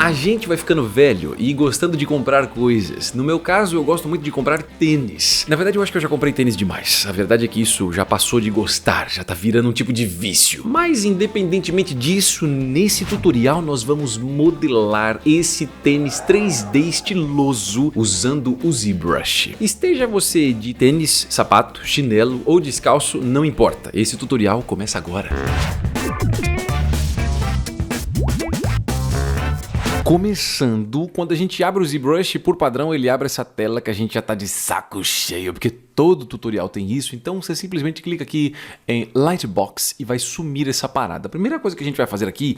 A gente vai ficando velho e gostando de comprar coisas. No meu caso, eu gosto muito de comprar tênis. Na verdade, eu acho que eu já comprei tênis demais. A verdade é que isso já passou de gostar, já tá virando um tipo de vício. Mas independentemente disso, nesse tutorial nós vamos modelar esse tênis 3D estiloso usando o ZBrush. Esteja você de tênis, sapato, chinelo ou descalço, não importa. Esse tutorial começa agora. Começando, quando a gente abre o ZBrush, por padrão ele abre essa tela que a gente já tá de saco cheio, porque todo tutorial tem isso, então você simplesmente clica aqui em Lightbox e vai sumir essa parada. A primeira coisa que a gente vai fazer aqui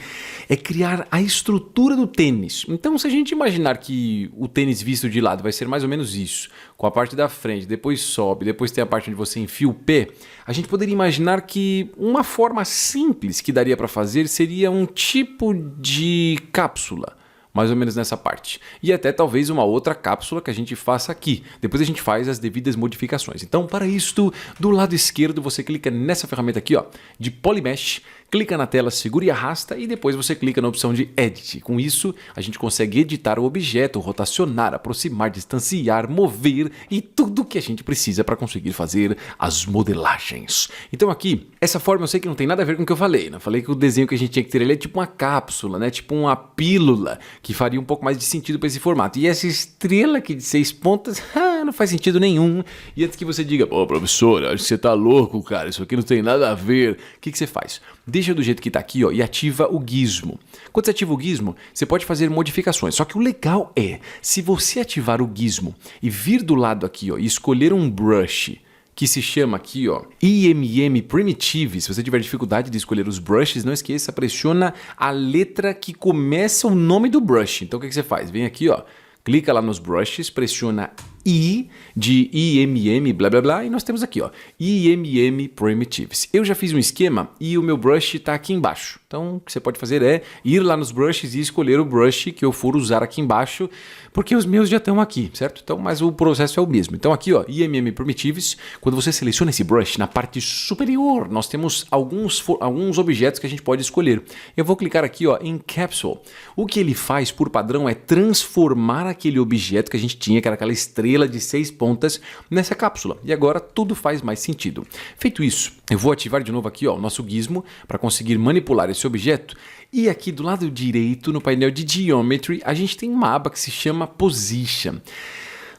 é criar a estrutura do tênis. Então se a gente imaginar que o tênis visto de lado vai ser mais ou menos isso, com a parte da frente, depois sobe, depois tem a parte onde você enfia o pé, a gente poderia imaginar que uma forma simples que daria para fazer seria um tipo de cápsula. Mais ou menos nessa parte. E até talvez uma outra cápsula que a gente faça aqui. Depois a gente faz as devidas modificações. Então, para isto, do lado esquerdo você clica nessa ferramenta aqui, ó, de Polymesh, clica na tela, segura e arrasta e depois você clica na opção de Edit. Com isso, a gente consegue editar o objeto, rotacionar, aproximar, distanciar, mover e tudo que a gente precisa para conseguir fazer as modelagens. Então aqui, essa forma eu sei que não tem nada a ver com o que eu falei, né? Eu falei que o desenho que a gente tinha que ter ali é tipo uma cápsula, né? Tipo uma pílula, que faria um pouco mais de sentido para esse formato. E essa estrela aqui de 6 pontas, não faz sentido nenhum. E antes que você diga, pô, professor, acho que você tá louco, cara, isso aqui não tem nada a ver. O que você faz? Deixa do jeito que tá aqui, ó, e ativa o gizmo. Quando você ativa o gizmo, você pode fazer modificações. Só que o legal é, se você ativar o gizmo e vir do lado aqui, ó, e escolher um brush que se chama aqui, ó, IMM Primitive. Se você tiver dificuldade de escolher os brushes, não esqueça, pressiona a letra que começa o nome do brush. Então o que você faz? Vem aqui, ó, clica lá nos brushes, pressiona I de IMM blá blá blá e nós temos aqui, ó, IMM Primitives. Eu já fiz um esquema e o meu brush está aqui embaixo. Então o que você pode fazer é ir lá nos brushes e escolher o brush que eu for usar aqui embaixo, porque os meus já estão aqui, certo? Então, mas o processo é o mesmo. Então aqui, ó, IMM Primitives, quando você seleciona esse brush, na parte superior nós temos alguns objetos que a gente pode escolher. Eu vou clicar aqui, ó, em Capsule. O que ele faz por padrão é transformar aquele objeto que a gente tinha, que era aquela estrela de 6 pontas, nessa cápsula. E agora tudo faz mais sentido. Feito isso, eu vou ativar de novo aqui, ó, o nosso gizmo para conseguir manipular esse objeto. E aqui do lado direito, no painel de Geometry, a gente tem uma aba que se chama Position.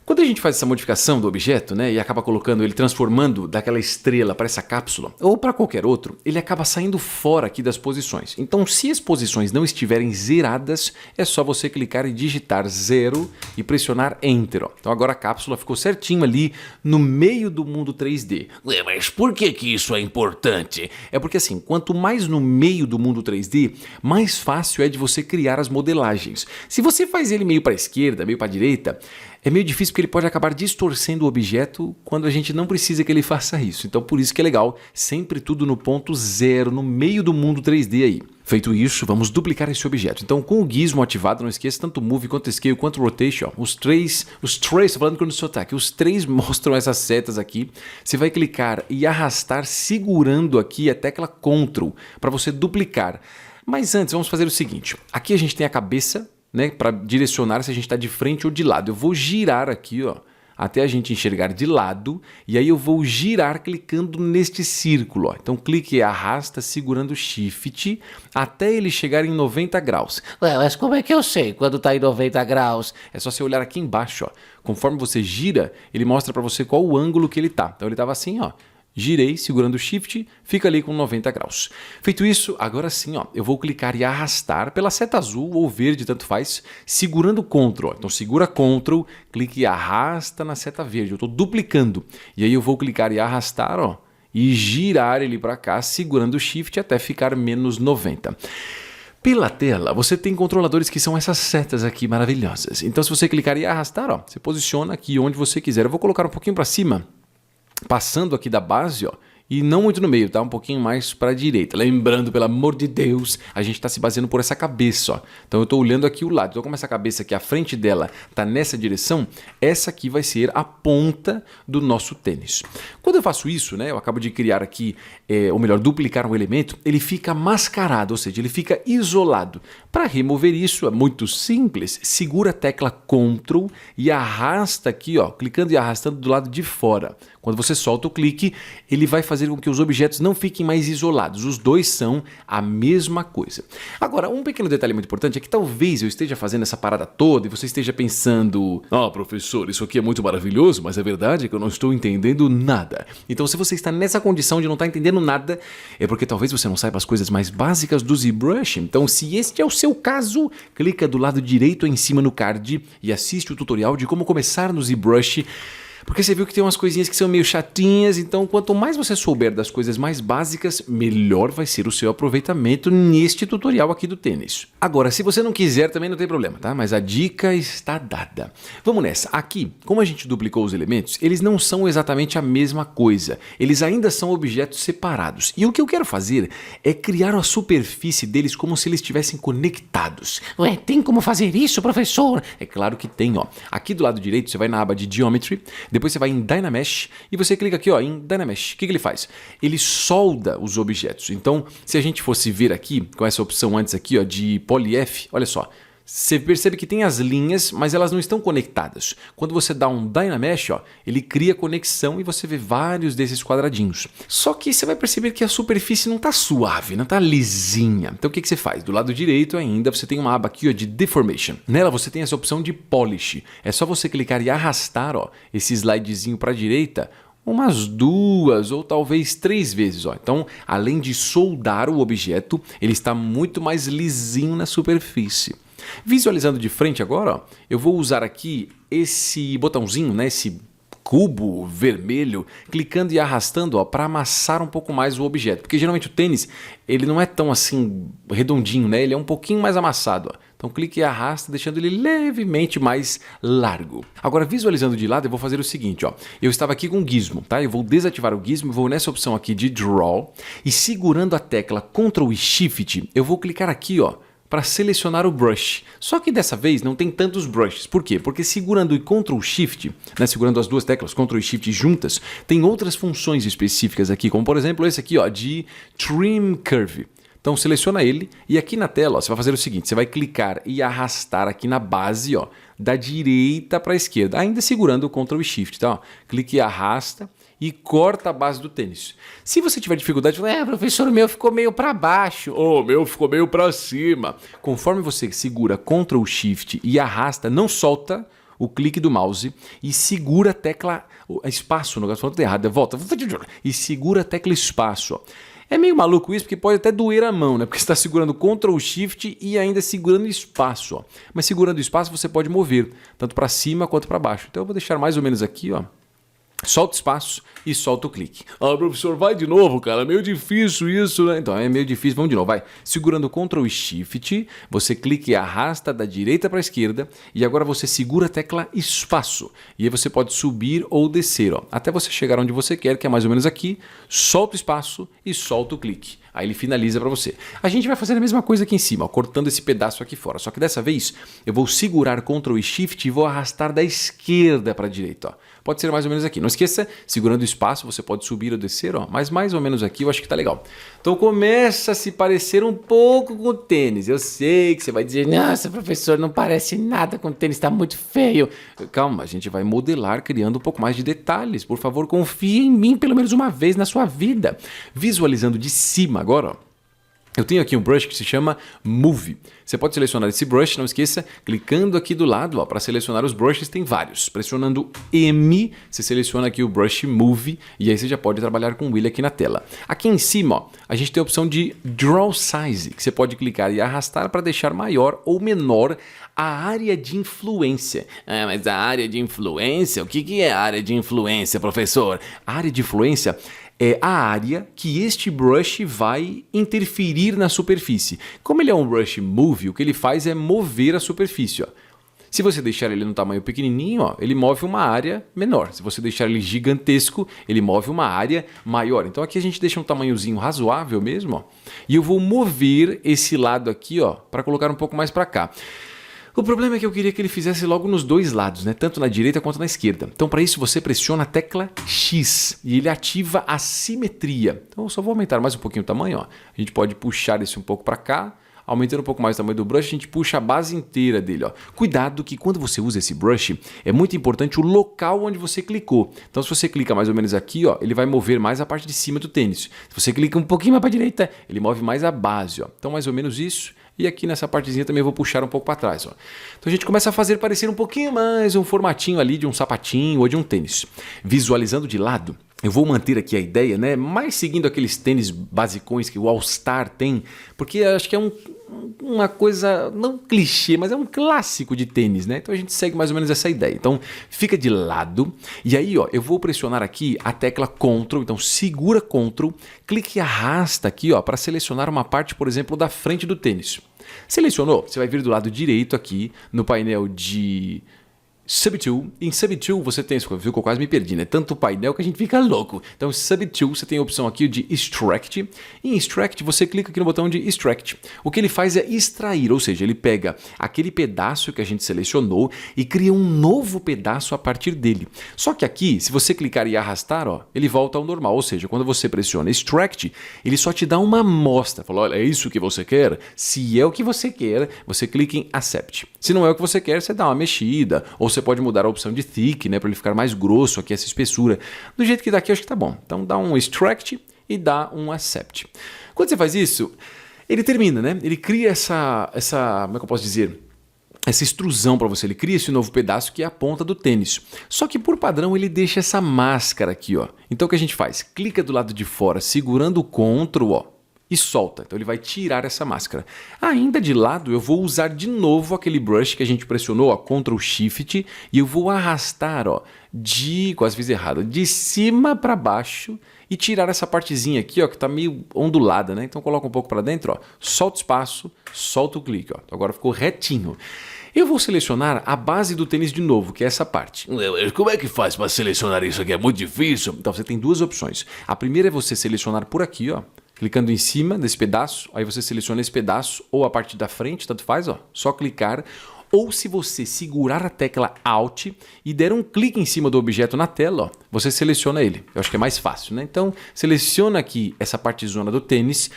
Quando a gente faz essa modificação do objeto, né, e acaba colocando ele, transformando daquela estrela para essa cápsula, ou para qualquer outro, ele acaba saindo fora aqui das posições. Então, se as posições não estiverem zeradas, é só você clicar e digitar 0 e pressionar Enter. Ó. Então agora a cápsula ficou certinho ali no meio do mundo 3D. Ué, mas por que isso é importante? É porque assim, quanto mais no meio do mundo 3D, mais fácil é de você criar as modelagens. Se você faz ele meio para a esquerda, meio para a direita, é meio difícil porque ele pode acabar distorcendo o objeto quando a gente não precisa que ele faça isso. Então por isso que é legal, sempre tudo no ponto 0, no meio do mundo 3D aí. Feito isso, vamos duplicar esse objeto. Então com o gizmo ativado, não esqueça, tanto o Move, quanto o Scale, quanto o Rotation, ó, os três, tô falando quando o seu ataque, os três mostram essas setas aqui. Você vai clicar e arrastar segurando aqui a tecla Ctrl para você duplicar. Mas antes vamos fazer o seguinte, aqui a gente tem a cabeça, né, para direcionar se a gente está de frente ou de lado. Eu vou girar aqui, ó, até a gente enxergar de lado, e aí eu vou girar clicando neste círculo. Ó. Então clique e arrasta segurando o Shift até ele chegar em 90 graus. Ué, mas como é que eu sei quando está em 90 graus? É só você olhar aqui embaixo. Ó. Conforme você gira, ele mostra para você qual o ângulo que ele está. Então ele estava assim, ó. Girei, segurando o Shift, fica ali com 90 graus. Feito isso, agora sim, ó, eu vou clicar e arrastar pela seta azul ou verde, tanto faz, segurando o Ctrl. Ó. Então segura Ctrl, clique e arrasta na seta verde. Eu estou duplicando. E aí eu vou clicar e arrastar, ó, e girar ele para cá, segurando o Shift até ficar menos 90. Pela tela, você tem controladores que são essas setas aqui maravilhosas. Então se você clicar e arrastar, ó, você posiciona aqui onde você quiser. Eu vou colocar um pouquinho para cima, passando aqui da base, ó, e não muito no meio, tá? Um pouquinho mais para a direita. Lembrando, pelo amor de Deus, a gente está se baseando por essa cabeça, ó. Então eu estou olhando aqui o lado. Então como essa cabeça aqui, a frente dela está nessa direção, essa aqui vai ser a ponta do nosso tênis. Quando eu faço isso, né, eu acabo de criar aqui, ou melhor, duplicar um elemento, ele fica mascarado, ou seja, ele fica isolado. Para remover isso é muito simples. Segura a tecla Ctrl e arrasta aqui, ó, clicando e arrastando do lado de fora. Quando você solta o clique, ele vai fazer com que os objetos não fiquem mais isolados. Os dois são a mesma coisa. Agora, um pequeno detalhe muito importante é que talvez eu esteja fazendo essa parada toda e você esteja pensando: professor, isso aqui é muito maravilhoso, mas a verdade é que eu não estou entendendo nada. Então, se você está nessa condição de não estar entendendo nada, é porque talvez você não saiba as coisas mais básicas do ZBrush. Então, se este é o seu caso, clica do lado direito em cima no card e assiste o tutorial de como começar no ZBrush. Porque você viu que tem umas coisinhas que são meio chatinhas, então quanto mais você souber das coisas mais básicas, melhor vai ser o seu aproveitamento neste tutorial aqui do tênis. Agora, se você não quiser, também não tem problema, tá? Mas a dica está dada. Vamos nessa. Aqui, como a gente duplicou os elementos, eles não são exatamente a mesma coisa. Eles ainda são objetos separados. E o que eu quero fazer é criar a superfície deles como se eles estivessem conectados. Ué, tem como fazer isso, professor? É claro que tem, ó. Aqui do lado direito, você vai na aba de Geometry, depois você vai em Dynamesh e você clica aqui, ó, em Dynamesh. O que ele faz? Ele solda os objetos. Então, se a gente fosse ver aqui, com essa opção antes aqui, ó, de PolyF, olha só. Você percebe que tem as linhas, mas elas não estão conectadas. Quando você dá um Dynamesh, ó, ele cria conexão e você vê vários desses quadradinhos. Só que você vai perceber que a superfície não está suave, não está lisinha. Então o que você faz? Do lado direito ainda você tem uma aba aqui, ó, de Deformation. Nela você tem essa opção de Polish. É só você clicar e arrastar, ó, esse slidezinho para a direita umas 2 ou talvez 3 vezes, ó. Então, além de soldar o objeto, ele está muito mais lisinho na superfície. Visualizando de frente agora, ó, eu vou usar aqui esse botãozinho, né, esse cubo vermelho, clicando e arrastando para amassar um pouco mais o objeto. Porque geralmente o tênis ele não é tão assim redondinho, né? Ele é um pouquinho mais amassado. Ó. Então clique e arrasta, deixando ele levemente mais largo. Agora, visualizando de lado, eu vou fazer o seguinte. Ó. Eu estava aqui com o gizmo, tá? Eu vou desativar o gizmo, vou nessa opção aqui de Draw e segurando a tecla Ctrl e Shift, eu vou clicar aqui, ó, para selecionar o brush. Só que dessa vez não tem tantos brushes. Por quê? Porque segurando o Ctrl Shift, né, segurando as duas teclas Ctrl e Shift juntas, tem outras funções específicas aqui, como por exemplo esse aqui, ó, de Trim Curve. Então seleciona ele e aqui na tela, ó, você vai fazer o seguinte, você vai clicar e arrastar aqui na base, ó, da direita para a esquerda, ainda segurando o Ctrl e Shift, tá? Ó, clique e arrasta e corta a base do tênis. Se você tiver dificuldade, fala, professor, o meu ficou meio para baixo. O meu ficou meio para cima. Conforme você segura Ctrl Shift e arrasta, não solta o clique do mouse e segura a tecla espaço, no caso, falando errado, volta e segura a tecla espaço. Ó. É meio maluco isso, porque pode até doer a mão, né? Porque você está segurando Ctrl Shift e ainda segurando espaço. Ó. Mas segurando espaço você pode mover, tanto para cima quanto para baixo. Então eu vou deixar mais ou menos aqui, ó. Solta o espaço e solta o clique. Professor, vai de novo, cara. É meio difícil isso, né? Então, é meio difícil. Vamos de novo, vai. Segurando Ctrl e Shift, você clica e arrasta da direita para a esquerda e agora você segura a tecla espaço. E aí você pode subir ou descer, ó, até você chegar onde você quer, que é mais ou menos aqui. Solta o espaço e solta o clique. Aí ele finaliza para você. A gente vai fazer a mesma coisa aqui em cima, ó, cortando esse pedaço aqui fora. Só que dessa vez eu vou segurar Ctrl e Shift e vou arrastar da esquerda para a direita. Ó. Pode ser mais ou menos aqui. Não esqueça, segurando o espaço você pode subir ou descer, ó, mas mais ou menos aqui eu acho que tá legal. Então começa a se parecer um pouco com o tênis. Eu sei que você vai dizer, nossa, professor, não parece nada com o tênis, está muito feio. Calma, a gente vai modelar criando um pouco mais de detalhes. Por favor, confie em mim pelo menos uma vez na sua vida. Visualizando de cima agora, ó. Eu tenho aqui um brush que se chama Move. Você pode selecionar esse brush, não esqueça, clicando aqui do lado, para selecionar os brushes, tem vários. Pressionando M, você seleciona aqui o brush Move e aí você já pode trabalhar com ele aqui na tela. Aqui em cima, ó, a gente tem a opção de Draw Size, que você pode clicar e arrastar para deixar maior ou menor a área de influência. Mas a área de influência? O que é a área de influência, professor? A área de influência é a área que este brush vai interferir na superfície. Como ele é um brush move, o que ele faz é mover a superfície. Ó. Se você deixar ele no tamanho pequenininho, ó, ele move uma área menor. Se você deixar ele gigantesco, ele move uma área maior. Então aqui a gente deixa um tamanhozinho razoável mesmo, ó, e eu vou mover esse lado aqui, ó, para colocar um pouco mais para cá. O problema é que eu queria que ele fizesse logo nos dois lados, né? Tanto na direita quanto na esquerda. Então, para isso, você pressiona a tecla X e ele ativa a simetria. Então, eu só vou aumentar mais um pouquinho o tamanho, ó. A gente pode puxar esse um pouco para cá. Aumentando um pouco mais o tamanho do brush, a gente puxa a base inteira dele, ó. Cuidado que quando você usa esse brush, é muito importante o local onde você clicou. Então, se você clica mais ou menos aqui, ó, ele vai mover mais a parte de cima do tênis. Se você clica um pouquinho mais para a direita, ele move mais a base, ó. Então, mais ou menos isso. E aqui nessa partezinha também eu vou puxar um pouco para trás, ó. Então a gente começa a fazer parecer um pouquinho mais um formatinho ali de um sapatinho ou de um tênis. Visualizando de lado, eu vou manter aqui a ideia, né? Mais seguindo aqueles tênis basicões que o All Star tem, porque acho que é uma coisa, não clichê, mas é um clássico de tênis, né? Então a gente segue mais ou menos essa ideia. Então fica de lado e aí, ó, eu vou pressionar aqui a tecla Ctrl, então segura Ctrl, clique e arrasta aqui, ó, para selecionar uma parte, por exemplo, da frente do tênis. Selecionou? Você vai vir do lado direito aqui no painel de Subtool. Em Subtool você tem, viu que eu quase me perdi, né? Tanto painel que a gente fica louco. Então, em Subtool você tem a opção aqui de Extract. Em Extract você clica aqui no botão de Extract. O que ele faz é extrair, ou seja, ele pega aquele pedaço que a gente selecionou e cria um novo pedaço a partir dele. Só que aqui, se você clicar e arrastar, ó, ele volta ao normal, ou seja, quando você pressiona Extract, ele só te dá uma amostra. Fala, olha, é isso que você quer? Se é o que você quer, você clica em Accept. Se não é o que você quer, você dá uma mexida, ou você pode mudar a opção de thick, né, para ele ficar mais grosso aqui, essa espessura. Do jeito que dá aqui, eu acho que tá bom. Então dá um extract e dá um accept. Quando você faz isso, ele termina, né? Ele cria essa como é que eu posso dizer? Essa extrusão para você. Ele cria esse novo pedaço que é a ponta do tênis. Só que por padrão ele deixa essa máscara aqui, ó. Então o que a gente faz? Clica do lado de fora, segurando o Ctrl, ó, e solta. Então ele vai tirar essa máscara. Ainda de lado, eu vou usar de novo aquele brush que a gente pressionou, ó, Ctrl Shift, e eu vou arrastar, ó, quase fiz errado, de cima para baixo e tirar essa partezinha aqui, ó, que tá meio ondulada, né? Então coloca um pouco para dentro, ó, solta o espaço, solta o clique, ó. Então agora ficou retinho. Eu vou selecionar a base do tênis de novo, que é essa parte. Como é que faz para selecionar isso aqui? É muito difícil. Então você tem duas opções. A primeira é você selecionar por aqui, ó, clicando em cima desse pedaço, aí você seleciona esse pedaço ou a parte da frente, tanto faz, ó, só clicar. Ou se você segurar a tecla Alt e der um clique em cima do objeto na tela, ó, você seleciona ele. Eu acho que é mais fácil, né? Então, seleciona aqui essa partezona do tênis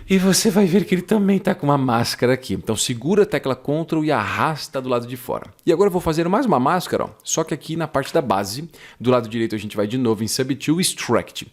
e você vai ver que ele também está com uma máscara aqui. Então, segura a tecla Ctrl e arrasta do lado de fora. E agora eu vou fazer mais uma máscara, ó, só que aqui na parte da base, do lado direito a gente vai de novo em Subtool Extract.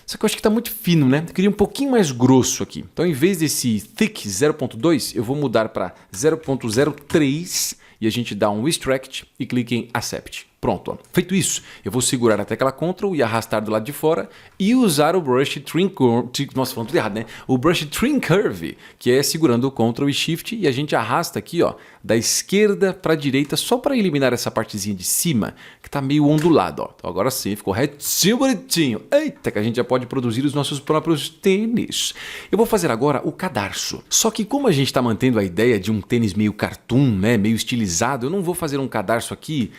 Só que eu acho que está muito fino, né? Eu queria um pouquinho mais grosso aqui. Então, em vez desse Thick 0.2, eu vou mudar para 0.03 e a gente dá um Extract e clica em Accept. Pronto, ó. Feito isso, eu vou segurar a tecla Ctrl e arrastar do lado de fora e usar o Brush Trim Curve, nossa, falando tudo errado, né? O Brush Trim Curve, que é segurando o Ctrl e Shift e a gente arrasta aqui, ó, da esquerda para a direita só para eliminar essa partezinha de cima que tá meio ondulado, ó. Então agora sim, ficou retinho, bonitinho. Eita, que a gente já pode produzir os nossos próprios tênis. Eu vou fazer agora o cadarço. Só que como a gente está mantendo a ideia de um tênis meio cartoon, né, meio estilizado, eu não vou fazer um cadarço aqui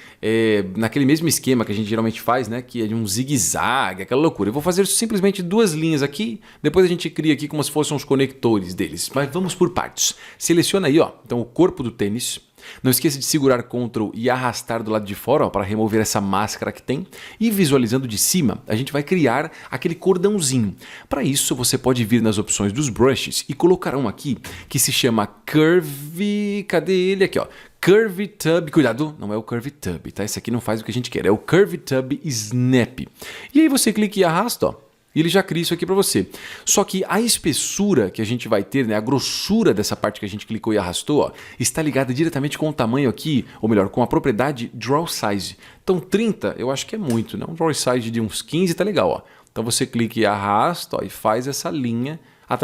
naquele mesmo esquema que a gente geralmente faz, né, que é de um zigue-zague, aquela loucura. Eu vou fazer simplesmente duas linhas aqui, depois a gente cria aqui como se fossem os conectores deles. Mas vamos por partes. Seleciona aí, ó, então o corpo do tênis. Não esqueça de segurar Ctrl e arrastar do lado de fora para remover essa máscara que tem. E visualizando de cima, a gente vai criar aquele cordãozinho. Para isso, você pode vir nas opções dos brushes e colocar um aqui que se chama Curve... Cadê ele? Aqui, ó. Curve Tub, cuidado, não é o Curve Tub, tá? Esse aqui não faz o que a gente quer, é o Curve Tub Snap. E aí você clica e arrasta, ó. E ele já cria isso aqui para você. Só que a espessura que a gente vai ter, né, a grossura dessa parte que a gente clicou e arrastou, ó, está ligada diretamente com o tamanho aqui, ou melhor, com a propriedade Draw Size. Então 30 eu acho que é muito, né? Um Draw Size de uns 15 tá legal, ó. Então você clica e arrasta, ó, e faz essa linha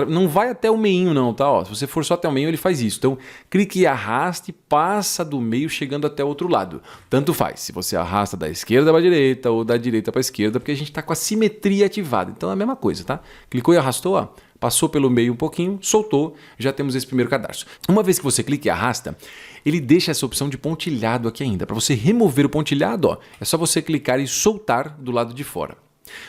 Não vai até o meinho não, tá? Ó, se você for só até o meio, ele faz isso. Então, clique e arraste, passa do meio chegando até o outro lado. Tanto faz, se você arrasta da esquerda para a direita ou da direita para a esquerda, porque a gente está com a simetria ativada. Então é a mesma coisa, tá? Clicou e arrastou, ó. Passou pelo meio um pouquinho, soltou, já temos esse primeiro cadarço. Uma vez que você clica e arrasta, ele deixa essa opção de pontilhado aqui ainda. Para você remover o pontilhado, ó, é só você clicar e soltar do lado de fora.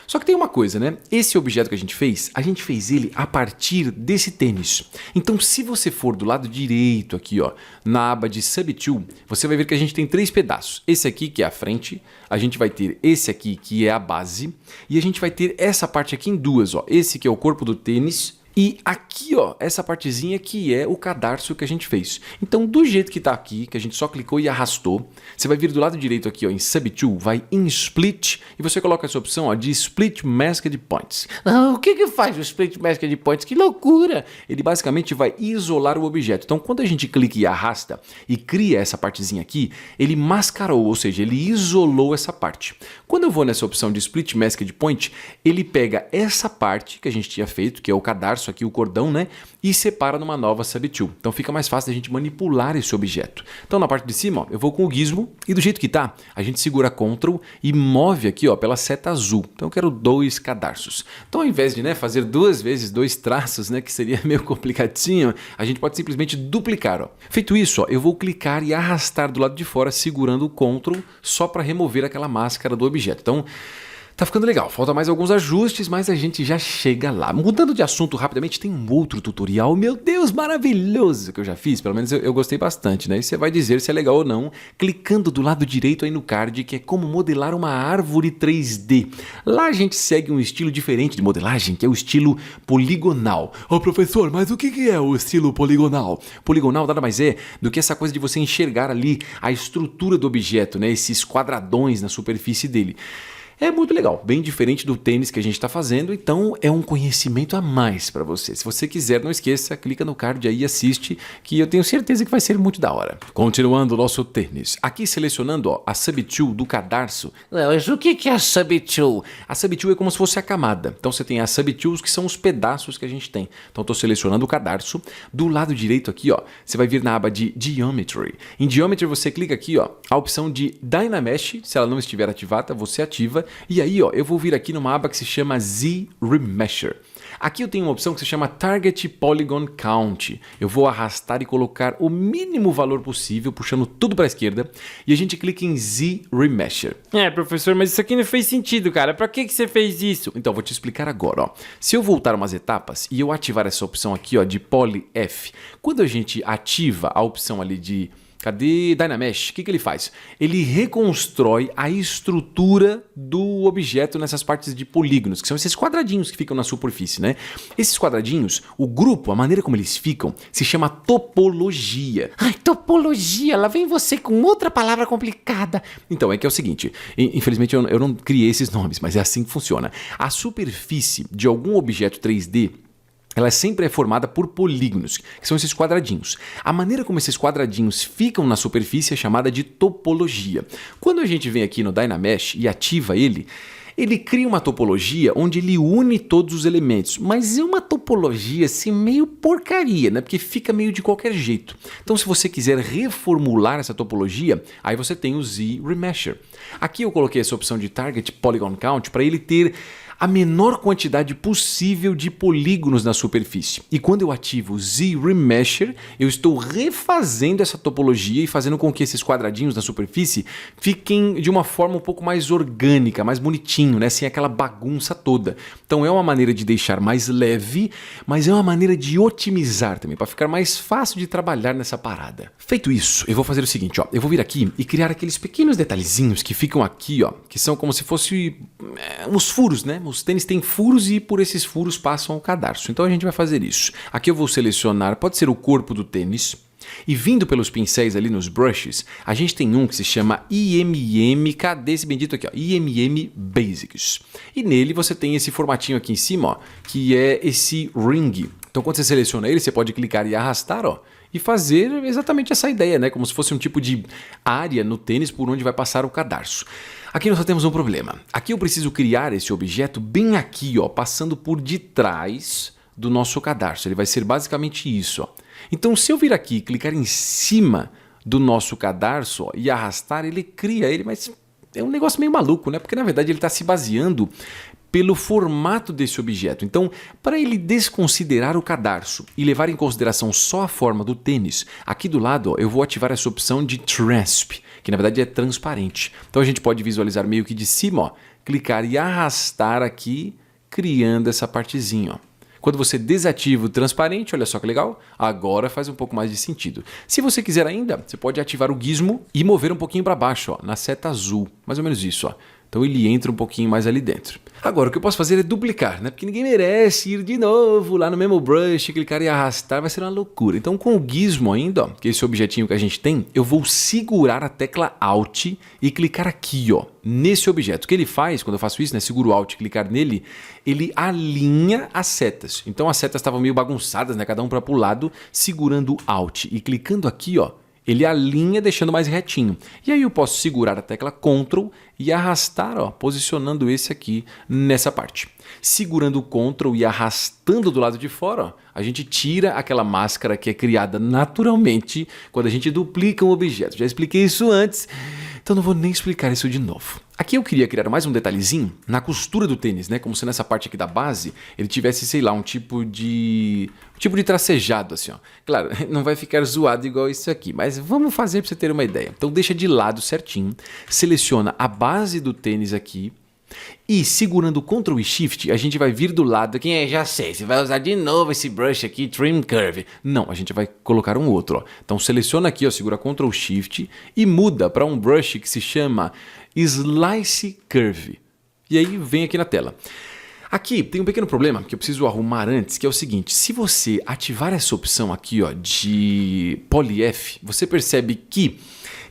Só que tem uma coisa, né? Esse objeto que a gente fez ele a partir desse tênis. Então, se você for do lado direito aqui, ó, na aba de Subtool, você vai ver que a gente tem 3 pedaços. Esse aqui, que é a frente, a gente vai ter esse aqui, que é a base, e a gente vai ter essa parte aqui em duas, ó. Esse que é o corpo do tênis, e aqui, ó, essa partezinha que é o cadarço que a gente fez. Então, do jeito que tá aqui, que a gente só clicou e arrastou, você vai vir do lado direito aqui, ó, em Subtool, vai em Split, e você coloca essa opção, ó, de Split Masked Points. O que faz o Split Masked Points? Que loucura! Ele basicamente vai isolar o objeto. Então, quando a gente clica e arrasta e cria essa partezinha aqui, ele mascarou, ou seja, ele isolou essa parte. Quando eu vou nessa opção de Split Masked Point, ele pega essa parte que a gente tinha feito, que é o cadarço aqui, o cordão, né? E separa numa nova Subtool. Então fica mais fácil a gente manipular esse objeto. Então na parte de cima, ó, eu vou com o gizmo e do jeito que tá, a gente segura Ctrl e move aqui, ó, pela seta azul. Então eu quero 2 cadarços. Então ao invés de, né, fazer 2 vezes 2 traços, né, que seria meio complicadinho, a gente pode simplesmente duplicar, ó. Feito isso, ó, eu vou clicar e arrastar do lado de fora segurando o Ctrl só para remover aquela máscara do objeto. Então tá ficando legal, falta mais alguns ajustes, mas a gente já chega lá. Mudando de assunto rapidamente, tem um outro tutorial, meu Deus, maravilhoso, que eu já fiz, pelo menos eu gostei bastante, né? E você vai dizer se é legal ou não, clicando do lado direito aí no card, que é como modelar uma árvore 3D. Lá a gente segue um estilo diferente de modelagem, que é o estilo poligonal. Ô professor, mas o que é o estilo poligonal? Poligonal nada mais é do que essa coisa de você enxergar ali a estrutura do objeto, né? Esses quadradões na superfície dele. É muito legal, bem diferente do tênis que a gente está fazendo, então é um conhecimento a mais para você. Se você quiser, não esqueça, clica no card aí e assiste, que eu tenho certeza que vai ser muito da hora. Continuando o nosso tênis, aqui selecionando, ó, a Subtool do cadarço. Mas o que é a Subtool? A Subtool é como se fosse a camada. Então você tem as Subtools, que são os pedaços que a gente tem. Então estou selecionando o cadarço. Do lado direito aqui, ó, você vai vir na aba de Geometry. Em Geometry você clica aqui, ó, a opção de Dynamesh, se ela não estiver ativada, você ativa. E aí, ó, eu vou vir aqui numa aba que se chama Z-Remesher. Aqui eu tenho uma opção que se chama Target Polygon Count. Eu vou arrastar e colocar o mínimo valor possível, puxando tudo para a esquerda, e a gente clica em Z-Remesher. Professor, mas isso aqui não fez sentido, cara. Pra que você fez isso? Então, vou te explicar agora, ó. Se eu voltar umas etapas e eu ativar essa opção aqui, ó, de Poly F, quando a gente ativa a opção ali de... Cadê Dynamesh? O que ele faz? Ele reconstrói a estrutura do objeto nessas partes de polígonos, que são esses quadradinhos que ficam na superfície, né? Esses quadradinhos, o grupo, a maneira como eles ficam, se chama topologia. Ai, topologia, lá vem você com outra palavra complicada. Então, é que é o seguinte, infelizmente eu não criei esses nomes, mas é assim que funciona. A superfície de algum objeto 3D, ela sempre é formada por polígonos, que são esses quadradinhos. A maneira como esses quadradinhos ficam na superfície é chamada de topologia. Quando a gente vem aqui no Dynamesh e ativa ele cria uma topologia onde ele une todos os elementos, mas é uma topologia assim meio porcaria, né? Porque fica meio de qualquer jeito. Então, se você quiser reformular essa topologia, aí você tem o Z-Remesher. Aqui eu coloquei essa opção de Target Polygon Count para ele ter a menor quantidade possível de polígonos na superfície. E quando eu ativo o Z-Remesher, eu estou refazendo essa topologia e fazendo com que esses quadradinhos na superfície fiquem de uma forma um pouco mais orgânica, mais bonitinho, né? Sem aquela bagunça toda. Então é uma maneira de deixar mais leve, mas é uma maneira de otimizar também, para ficar mais fácil de trabalhar nessa parada. Feito isso, eu vou fazer o seguinte, ó. Eu vou vir aqui e criar aqueles pequenos detalhezinhos que ficam aqui, ó, que são como se fossem uns furos, né? Os tênis têm furos e por esses furos passam o cadarço. Então a gente vai fazer isso. Aqui eu vou selecionar, pode ser o corpo do tênis. E vindo pelos pincéis ali nos brushes, a gente tem um que se chama IMM, cadê esse bendito aqui, ó? IMM Basics. E nele você tem esse formatinho aqui em cima, ó, que é esse ring. Então quando você seleciona ele, você pode clicar e arrastar, ó, e fazer exatamente essa ideia, né? Como se fosse um tipo de área no tênis por onde vai passar o cadarço. Aqui nós só temos um problema. Aqui eu preciso criar esse objeto bem aqui, ó, passando por detrás do nosso cadarço. Ele vai ser basicamente isso. Ó. Então, se eu vir aqui e clicar em cima do nosso cadarço ó, e arrastar, ele cria ele, mas é um negócio meio maluco, né? Porque na verdade ele está se baseando pelo formato desse objeto. Então, para ele desconsiderar o cadarço e levar em consideração só a forma do tênis, aqui do lado ó, eu vou ativar essa opção de Transp, que na verdade é transparente. Então a gente pode visualizar meio que de cima, ó, clicar e arrastar aqui, criando essa partezinha. Ó. Quando você desativa o transparente, olha só que legal, agora faz um pouco mais de sentido. Se você quiser ainda, você pode ativar o gizmo e mover um pouquinho para baixo, ó, na seta azul, mais ou menos isso. Ó. Então ele entra um pouquinho mais ali dentro. Agora, o que eu posso fazer é duplicar, né? Porque ninguém merece ir de novo lá no mesmo brush, clicar e arrastar, vai ser uma loucura. Então com o gizmo ainda, ó, que é esse objetinho que a gente tem, eu vou segurar a tecla Alt e clicar aqui, ó, nesse objeto. O que ele faz, quando eu faço isso, né? Seguro o Alt e clicar nele, ele alinha as setas. Então as setas estavam meio bagunçadas, né? Cada um para o lado, segurando o Alt e clicando aqui, ó, ele alinha deixando mais retinho. E aí eu posso segurar a tecla Ctrl e arrastar, ó, posicionando esse aqui nessa parte. Segurando o Ctrl e arrastando do lado de fora, ó, a gente tira aquela máscara que é criada naturalmente quando a gente duplica um objeto. Já expliquei isso antes, então não vou nem explicar isso de novo. Aqui eu queria criar mais um detalhezinho na costura do tênis, né? Como se nessa parte aqui da base ele tivesse, sei lá, um tipo de tracejado assim, ó. Claro, não vai ficar zoado igual isso aqui, mas vamos fazer para você ter uma ideia. Então deixa de lado certinho, seleciona a base do tênis aqui e segurando Ctrl e Shift a gente vai vir do lado. Quem é? Já sei, você vai usar de novo esse brush aqui, Trim Curve. Não, a gente vai colocar um outro. Ó. Então seleciona aqui, ó, segura Ctrl Shift e muda para um brush que se chama Slice Curve. E aí vem aqui na tela. Aqui tem um pequeno problema que eu preciso arrumar antes, que é o seguinte. Se você ativar essa opção aqui ó, de Poly F, você percebe que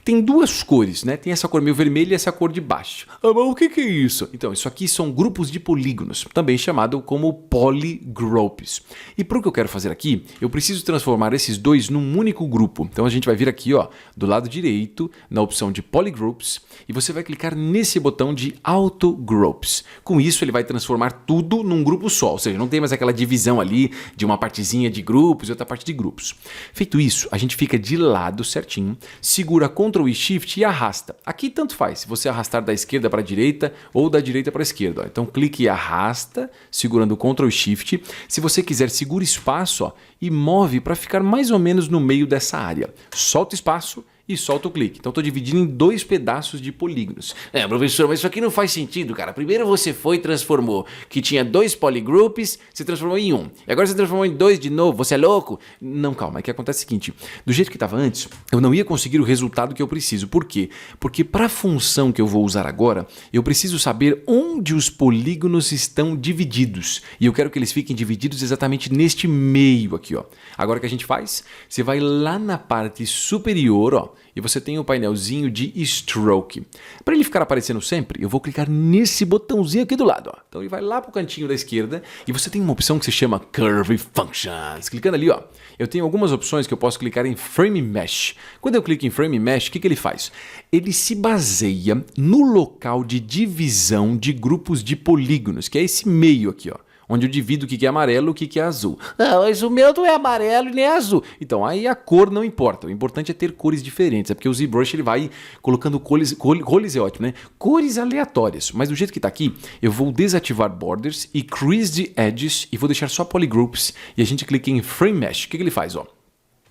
tem duas cores, né? Tem essa cor meio vermelha e essa cor de baixo. Ah, mas o que é isso? Então, isso aqui são grupos de polígonos, também chamado como polygroups. E para o que eu quero fazer aqui, eu preciso transformar esses dois num único grupo. Então a gente vai vir aqui, ó, do lado direito, na opção de polygroups, e você vai clicar nesse botão de Auto Groups. Com isso, ele vai transformar tudo num grupo só, ou seja, não tem mais aquela divisão ali de uma partezinha de grupos e outra parte de grupos. Feito isso, a gente fica de lado certinho, segura Ctrl e Shift e arrasta. Aqui tanto faz, se você arrastar da esquerda para a direita ou da direita para a esquerda. Ó. Então clique e arrasta, segurando Ctrl e Shift. Se você quiser, segura espaço ó, e move para ficar mais ou menos no meio dessa área. Solta espaço e solta o clique. Então estou dividindo em dois pedaços de polígonos. É, professor, mas isso aqui não faz sentido, cara. Primeiro você foi e transformou que tinha dois polygroups, você transformou em um. E agora você transformou em dois de novo. Você é louco? Não, calma. É que acontece o seguinte. Do jeito que estava antes, eu não ia conseguir o resultado que eu preciso. Por quê? Porque para a função que eu vou usar agora, eu preciso saber onde os polígonos estão divididos. E eu quero que eles fiquem divididos exatamente neste meio aqui. Ó. Agora o que a gente faz? Você vai lá na parte superior, ó, e você tem o painelzinho de Stroke. Para ele ficar aparecendo sempre, eu vou clicar nesse botãozinho aqui do lado. Ó. Então ele vai lá para o cantinho da esquerda e você tem uma opção que se chama Curve Functions. Clicando ali, ó, eu tenho algumas opções que eu posso clicar em Frame Mesh. Quando eu clico em Frame Mesh, o que ele faz? Ele se baseia no local de divisão de grupos de polígonos, que é esse meio aqui, ó. Onde eu divido o que é amarelo e o que é azul. Ah, mas o meu não é amarelo e nem azul. Então, aí a cor não importa. O importante é ter cores diferentes. É porque o ZBrush ele vai colocando cores é ótimo, né? Cores aleatórias. Mas do jeito que está aqui, eu vou desativar Borders e Creased Edges e vou deixar só Polygroups. E a gente clica em Frame Mesh. O que ele faz? Ó?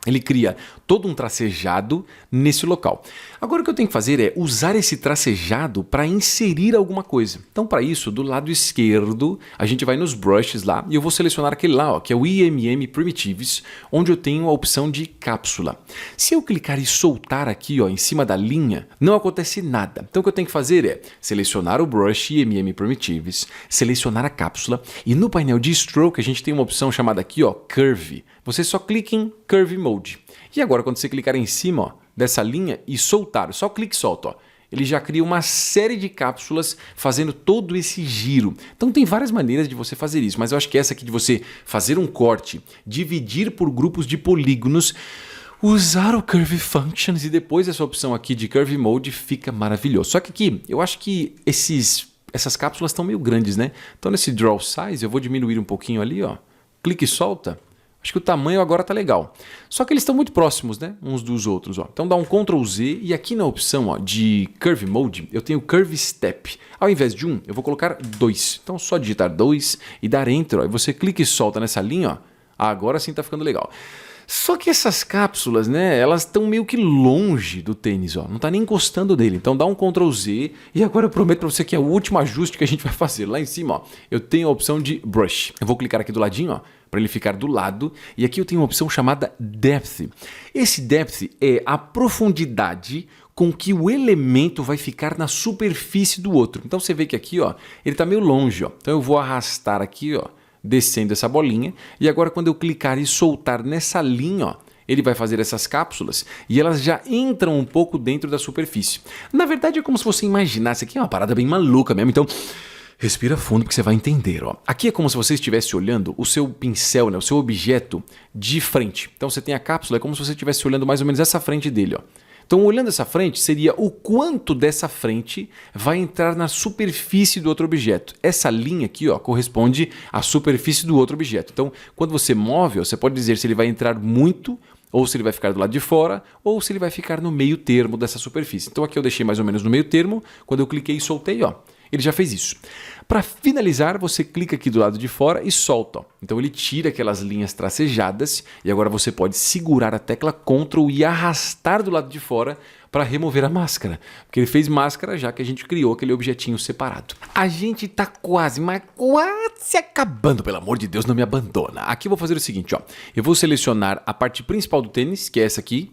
Ele cria todo um tracejado nesse local. Agora o que eu tenho que fazer é usar esse tracejado para inserir alguma coisa. Então para isso, do lado esquerdo, a gente vai nos brushes lá e eu vou selecionar aquele lá, ó, que é o IMM Primitives, onde eu tenho a opção de cápsula. Se eu clicar e soltar aqui ó, em cima da linha, não acontece nada. Então o que eu tenho que fazer é selecionar o brush IMM Primitives, selecionar a cápsula e no painel de Stroke a gente tem uma opção chamada aqui, ó, Curve. Você só clica em Curve Mode. E agora, quando você clicar em cima ó, dessa linha e soltar, só clique e solta, ó, ele já cria uma série de cápsulas fazendo todo esse giro. Então tem várias maneiras de você fazer isso, mas eu acho que essa aqui de você fazer um corte, dividir por grupos de polígonos, usar o Curve Functions e depois essa opção aqui de Curve Mode fica maravilhoso. Só que aqui, eu acho que essas cápsulas estão meio grandes, né? Então nesse Draw Size eu vou diminuir um pouquinho ali, ó. clica e solta, acho que o tamanho agora tá legal. Só que eles estão muito próximos, né? Uns dos outros, ó. Então dá um Ctrl Z e aqui na opção, ó, de Curve Mode, eu tenho Curve Step. Ao invés de 1, eu vou colocar 2. Então só digitar 2 e dar Enter, ó. E você clica e solta nessa linha, ó. Agora sim tá ficando legal. Só que essas cápsulas, né, elas estão meio que longe do tênis, ó. Não tá nem encostando dele. Então dá um Ctrl Z e agora eu prometo pra você que é o último ajuste que a gente vai fazer. Lá em cima, ó, eu tenho a opção de Brush. Eu vou clicar aqui do ladinho, ó, para ele ficar do lado. E aqui eu tenho uma opção chamada Depth. Esse Depth é a profundidade com que o elemento vai ficar na superfície do outro. Então você vê que aqui, ó, ele tá meio longe, ó. Então eu vou arrastar aqui, ó, descendo essa bolinha, e agora quando eu clicar e soltar nessa linha, ó, ele vai fazer essas cápsulas e elas já entram um pouco dentro da superfície. Na verdade é como se você imaginasse, aqui é uma parada bem maluca mesmo, então respira fundo porque você vai entender, ó. Aqui é como se você estivesse olhando o seu pincel, né, o seu objeto de frente. Então você tem a cápsula, é como se você estivesse olhando mais ou menos essa frente dele, ó. Então, olhando essa frente, seria o quanto dessa frente vai entrar na superfície do outro objeto. Essa linha aqui, ó, corresponde à superfície do outro objeto. Então, quando você move, ó, você pode dizer se ele vai entrar muito, ou se ele vai ficar do lado de fora, ou se ele vai ficar no meio termo dessa superfície. Então, aqui eu deixei mais ou menos no meio termo. Quando eu cliquei e soltei, ó, ele já fez isso. Para finalizar, você clica aqui do lado de fora e solta. Ó. Então ele tira aquelas linhas tracejadas e agora você pode segurar a tecla Ctrl e arrastar do lado de fora para remover a máscara. Porque ele fez máscara já que a gente criou aquele objetinho separado. A gente tá quase, mas quase acabando. Pelo amor de Deus, não me abandona. Aqui eu vou fazer o seguinte, ó. Eu vou selecionar a parte principal do tênis, que é essa aqui.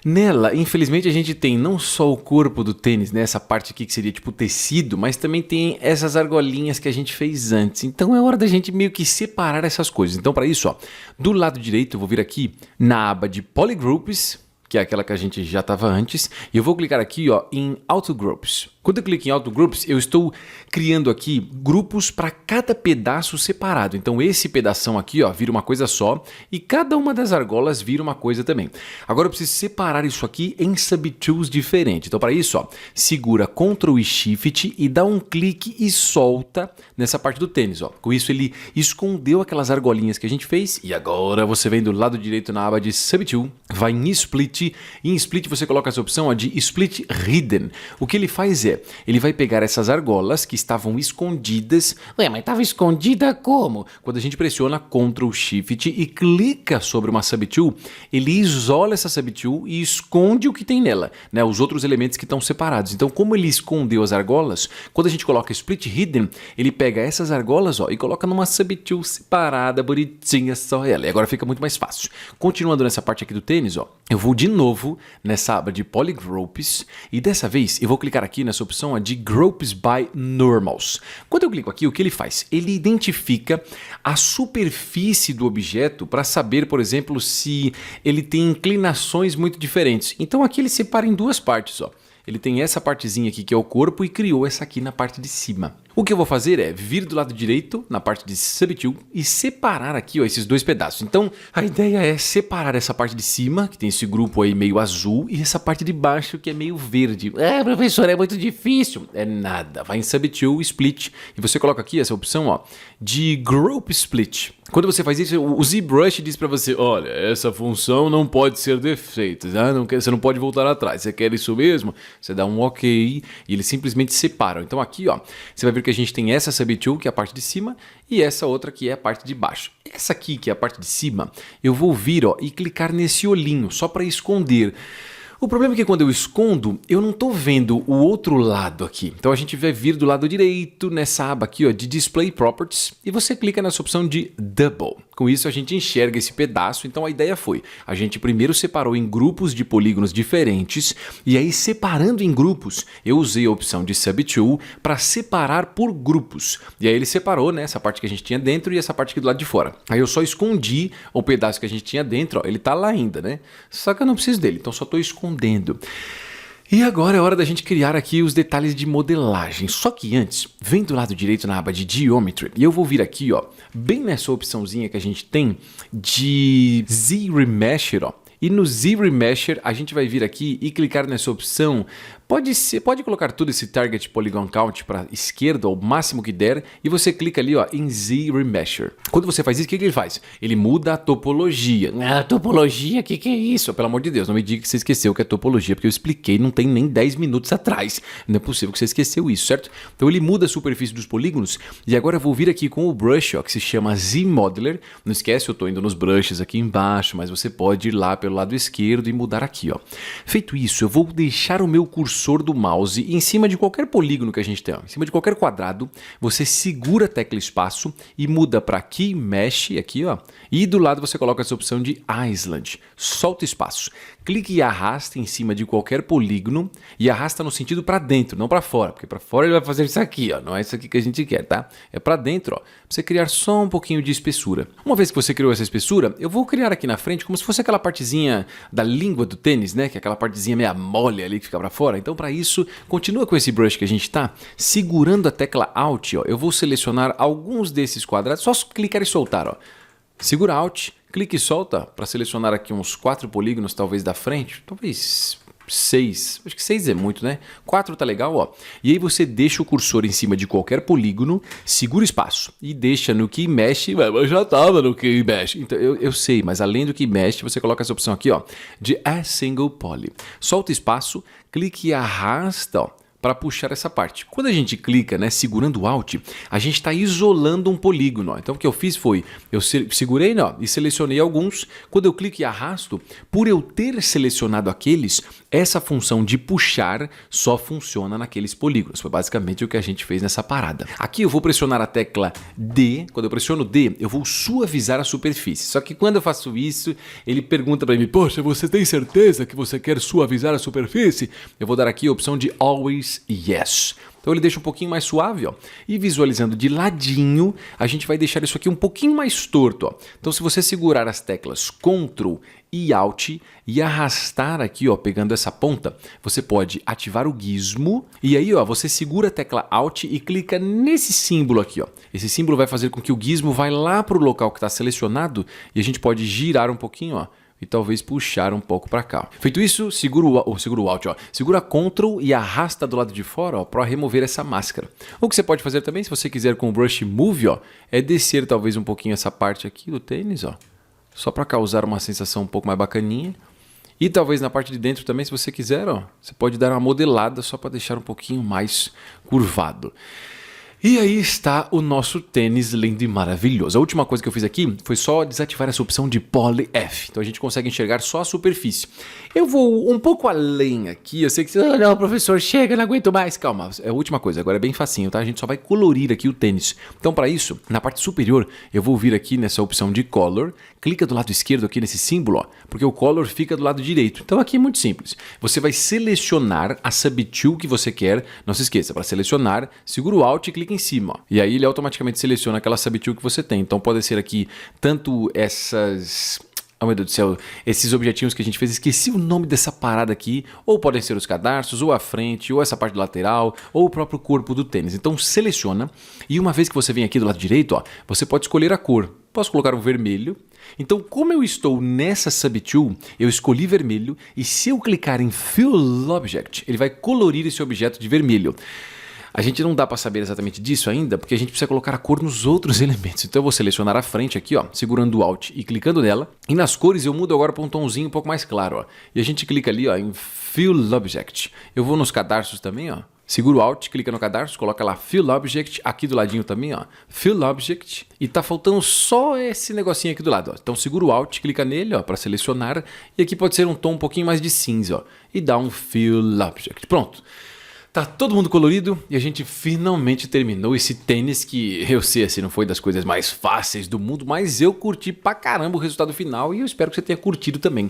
Nela, infelizmente, a gente tem não só o corpo do tênis, né, essa parte aqui que seria tipo tecido, mas também tem essas argolinhas que a gente fez antes. Então é hora da gente meio que separar essas coisas. Então para isso, ó, do lado direito eu vou vir aqui na aba de Polygroups, que é aquela que a gente já estava antes, e eu vou clicar aqui, ó, em Auto Groups. Quando eu clico em Auto Groups, eu estou criando aqui grupos para cada pedaço separado. Então esse pedação aqui, ó, vira uma coisa só e cada uma das argolas vira uma coisa também. Agora eu preciso separar isso aqui em subtools diferentes. Então para isso, ó, segura Ctrl e Shift e dá um clique e solta nessa parte do tênis, ó. Com isso ele escondeu aquelas argolinhas que a gente fez e agora você vem do lado direito na aba de Subtool, vai em Split e em Split você coloca essa opção, ó, de Split Hidden. O que ele faz é ele vai pegar essas argolas que estavam escondidas. Ué, mas estava escondida como? Quando a gente pressiona Ctrl Shift e clica sobre uma subtool, ele isola essa subtool e esconde o que tem nela, né? Os outros elementos que estão separados. Então, como ele escondeu as argolas, quando a gente coloca Split Hidden, ele pega essas argolas, ó, e coloca numa subtool separada, bonitinha, só ela. E agora fica muito mais fácil. Continuando nessa parte aqui do tênis, ó, eu vou de novo nessa aba de Polygroups e dessa vez eu vou clicar aqui nessa opção de Groups by Normals. Quando eu clico aqui, o que ele faz? Ele identifica a superfície do objeto para saber, por exemplo, se ele tem inclinações muito diferentes. Então aqui ele separa em duas partes, ó. Ele tem essa partezinha aqui que é o corpo e criou essa aqui na parte de cima. O que eu vou fazer é vir do lado direito, na parte de Subtool, e separar aqui, ó, esses dois pedaços. Então, a ideia é separar essa parte de cima, que tem esse grupo aí meio azul, e essa parte de baixo, que é meio verde. Professor, é muito difícil. É nada. Vai em Subtool, Split, e você coloca aqui essa opção, ó, de Group Split. Quando você faz isso, o ZBrush diz para você, olha, essa função não pode ser defeita, tá? Você não pode voltar atrás. Você quer isso mesmo? Você dá um OK e ele simplesmente separa. Então aqui, ó, você vai ver que a gente tem essa subtool, que é a parte de cima, e essa outra que é a parte de baixo. Essa aqui, que é a parte de cima, eu vou vir, ó, e clicar nesse olhinho, só para esconder. O problema é que quando eu escondo, eu não estou vendo o outro lado aqui. Então a gente vai vir do lado direito nessa aba aqui, ó, de Display Properties e você clica nessa opção de Double. Com isso a gente enxerga esse pedaço. Então a ideia foi, a gente primeiro separou em grupos de polígonos diferentes e aí separando em grupos, eu usei a opção de Subtool para separar por grupos. E aí ele separou, né, essa parte que a gente tinha dentro e essa parte aqui do lado de fora. Aí eu só escondi o pedaço que a gente tinha dentro, ó, ele tá lá ainda, né? Só que eu não preciso dele, então só estou escondendo. E agora é hora da gente criar aqui os detalhes de modelagem. Só que antes, vem do lado direito na aba de Geometry e eu vou vir aqui, ó, bem nessa opçãozinha que a gente tem de Z-Remesher, ó. E no Z-Remesher a gente vai vir aqui e clicar nessa opção Pode colocar todo esse Target Polygon Count para esquerda, ao máximo que der, e você clica ali, ó, em Z Remesher. Quando você faz isso, o que ele faz? Ele muda a topologia. Ah, topologia, que é isso? Pelo amor de Deus, não me diga que você esqueceu o que é topologia, porque eu expliquei não tem nem 10 minutos atrás. Não é possível que você esqueceu isso, certo? Então ele muda a superfície dos polígonos, e agora eu vou vir aqui com o brush, ó, que se chama Z-Modeler. Não esquece, eu estou indo nos brushes aqui embaixo, mas você pode ir lá pelo lado esquerdo e mudar aqui, ó. Feito isso, eu vou deixar o meu cursor do mouse em cima de qualquer polígono que a gente tem, ó, em cima de qualquer quadrado. Você segura a tecla espaço e muda para Key Mesh aqui, ó. E do lado você coloca essa opção de Island. Solta espaço. Clique e arrasta em cima de qualquer polígono e arrasta no sentido para dentro, não para fora, porque para fora ele vai fazer isso aqui, ó. Não é isso aqui que a gente quer, tá? É para dentro, ó. Pra você criar só um pouquinho de espessura. Uma vez que você criou essa espessura, eu vou criar aqui na frente como se fosse aquela partezinha da língua do tênis, né? Que é aquela partezinha meia mole ali que fica para fora. Então, para isso, continua com esse brush que a gente tá segurando a tecla Alt, ó. Eu vou selecionar alguns desses quadrados, só clicar e soltar, ó. Segura Alt, clique e solta para selecionar aqui uns 4 polígonos, talvez da frente, talvez 6, acho que 6 é muito, né? 4 tá legal, ó. E aí você deixa o cursor em cima de qualquer polígono, segura o espaço e deixa no Key Mesh. Mas já tava no Key Mesh. Então, eu sei, mas além do Key Mesh, você coloca essa opção aqui, ó, de A Single Poly. Solta espaço, clique e arrasta, ó, para puxar essa parte. Quando a gente clica, né, segurando o Alt, a gente está isolando um polígono. Ó. Então o que eu fiz foi, eu segurei, né, ó, e selecionei alguns. Quando eu clico e arrasto, por eu ter selecionado aqueles, essa função de puxar só funciona naqueles polígonos. Foi basicamente o que a gente fez nessa parada. Aqui eu vou pressionar a tecla D. Quando eu pressiono D, eu vou suavizar a superfície. Só que quando eu faço isso, ele pergunta para mim, poxa, você tem certeza que você quer suavizar a superfície? Eu vou dar aqui a opção de Always Yes. Então ele deixa um pouquinho mais suave, ó. E visualizando de ladinho, a gente vai deixar isso aqui um pouquinho mais torto, ó. Então se você segurar as teclas Ctrl e Alt e arrastar aqui, ó, pegando essa ponta, você pode ativar o gizmo e aí, ó, você segura a tecla Alt e clica nesse símbolo aqui, ó. Esse símbolo vai fazer com que o gizmo vá lá para o local que está selecionado e a gente pode girar um pouquinho, ó, e talvez puxar um pouco para cá. Feito isso, segura o Alt, ó. Segura Ctrl e arrasta do lado de fora, ó, para remover essa máscara. O que você pode fazer também, se você quiser com o Brush Move, ó, é descer talvez um pouquinho essa parte aqui do tênis, ó, só para causar uma sensação um pouco mais bacaninha. E talvez na parte de dentro também, se você quiser, ó, você pode dar uma modelada só para deixar um pouquinho mais curvado. E aí está o nosso tênis lindo e maravilhoso. A última coisa que eu fiz aqui foi só desativar essa opção de Poly F. Então a gente consegue enxergar só a superfície. Eu vou um pouco além aqui. Eu sei que você... Ah, não, professor, chega, não aguento mais. Calma, é a última coisa. Agora é bem facinho, tá? A gente só vai colorir aqui o tênis. Então para isso, na parte superior, eu vou vir aqui nessa opção de Color. Clica do lado esquerdo aqui nesse símbolo, ó, porque o Color fica do lado direito. Então aqui é muito simples. Você vai selecionar a subtool que você quer. Não se esqueça, para selecionar, segura o Alt e clica em cima. Ó. E aí ele automaticamente seleciona aquela subtool que você tem. Então pode ser aqui tanto essas... Oh meu Deus do céu, esses objetinhos que a gente fez, esqueci o nome dessa parada aqui, ou podem ser os cadarços, ou a frente, ou essa parte lateral, ou o próprio corpo do tênis. Então seleciona, e uma vez que você vem aqui do lado direito, ó, você pode escolher a cor. Posso colocar um vermelho. Então, como eu estou nessa subtool, eu escolhi vermelho, e se eu clicar em Fill Object, ele vai colorir esse objeto de vermelho. A gente não dá para saber exatamente disso ainda, porque a gente precisa colocar a cor nos outros elementos. Então eu vou selecionar a frente aqui, ó, segurando o Alt e clicando nela. E nas cores eu mudo agora para um tomzinho um pouco mais claro, ó. E a gente clica ali, ó, em Fill Object. Eu vou nos cadarços também, ó. Segura o Alt, clica no cadarço, coloca lá Fill Object, aqui do ladinho também, ó, Fill Object, e tá faltando só esse negocinho aqui do lado, ó. Então segura o Alt, clica nele, ó, para selecionar, e aqui pode ser um tom um pouquinho mais de cinza, ó, e dá um Fill Object. Pronto. Tá todo mundo colorido e a gente finalmente terminou esse tênis que eu sei assim não foi das coisas mais fáceis do mundo, mas eu curti pra caramba o resultado final e eu espero que você tenha curtido também.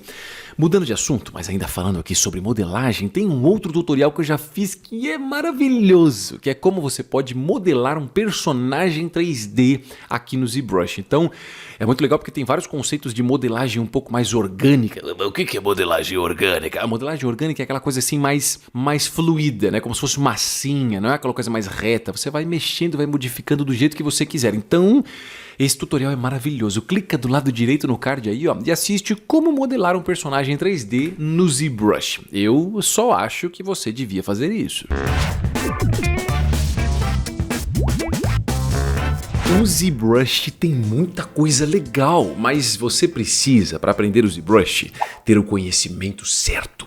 Mudando de assunto, mas ainda falando aqui sobre modelagem, tem um outro tutorial que eu já fiz que é maravilhoso, que é como você pode modelar um personagem 3D aqui no ZBrush. Então, é muito legal porque tem vários conceitos de modelagem um pouco mais orgânica. O que é modelagem orgânica? A modelagem orgânica é aquela coisa assim mais fluida, né? Como se fosse massinha, não é aquela coisa mais reta. Você vai mexendo, vai modificando do jeito que você quiser. Então, esse tutorial é maravilhoso. Clica do lado direito no card aí, ó, e assiste como modelar um personagem em 3D no ZBrush. Eu só acho que você devia fazer isso. O ZBrush tem muita coisa legal, mas você precisa, para aprender o ZBrush, ter o conhecimento certo.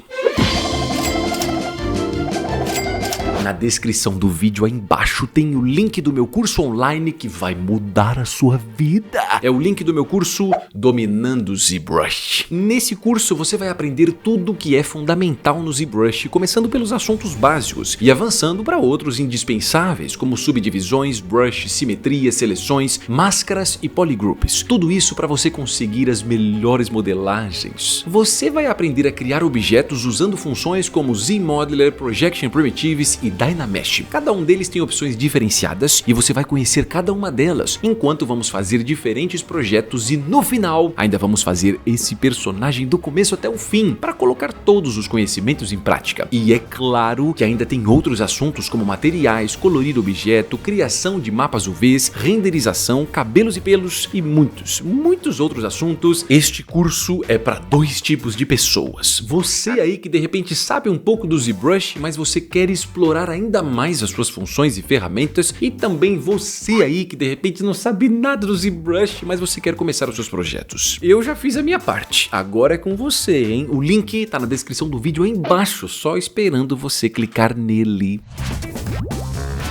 Na descrição do vídeo aí embaixo tem o link do meu curso online que vai mudar a sua vida. É o link do meu curso Dominando ZBrush. Nesse curso você vai aprender tudo que é fundamental no ZBrush, começando pelos assuntos básicos e avançando para outros indispensáveis, como subdivisões, brush, simetria, seleções, máscaras e polygroups. Tudo isso para você conseguir as melhores modelagens. Você vai aprender a criar objetos usando funções como ZModeler, Projection Primitives e Dynamesh. Cada um deles tem opções diferenciadas e você vai conhecer cada uma delas, enquanto vamos fazer diferentes projetos e no final ainda vamos fazer esse personagem do começo até o fim, para colocar todos os conhecimentos em prática. E é claro que ainda tem outros assuntos como materiais, colorir objeto, criação de mapas UVs, renderização, cabelos e pelos e muitos outros assuntos. Este curso é para dois tipos de pessoas. Você aí que de repente sabe um pouco do ZBrush, mas você quer explorar ainda mais as suas funções e ferramentas, e também você aí que de repente não sabe nada do ZBrush, mas você quer começar os seus projetos. Eu já fiz a minha parte, agora é com você, hein? O link tá na descrição do vídeo aí embaixo, só esperando você clicar nele.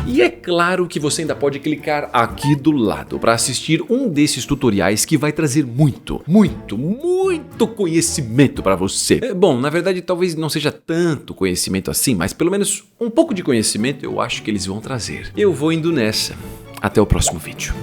E é claro que você ainda pode clicar aqui do lado para assistir um desses tutoriais que vai trazer muito conhecimento para você. Bom, na verdade talvez não seja tanto conhecimento assim, mas pelo menos um pouco de conhecimento eu acho que eles vão trazer. Eu vou indo nessa. Até o próximo vídeo.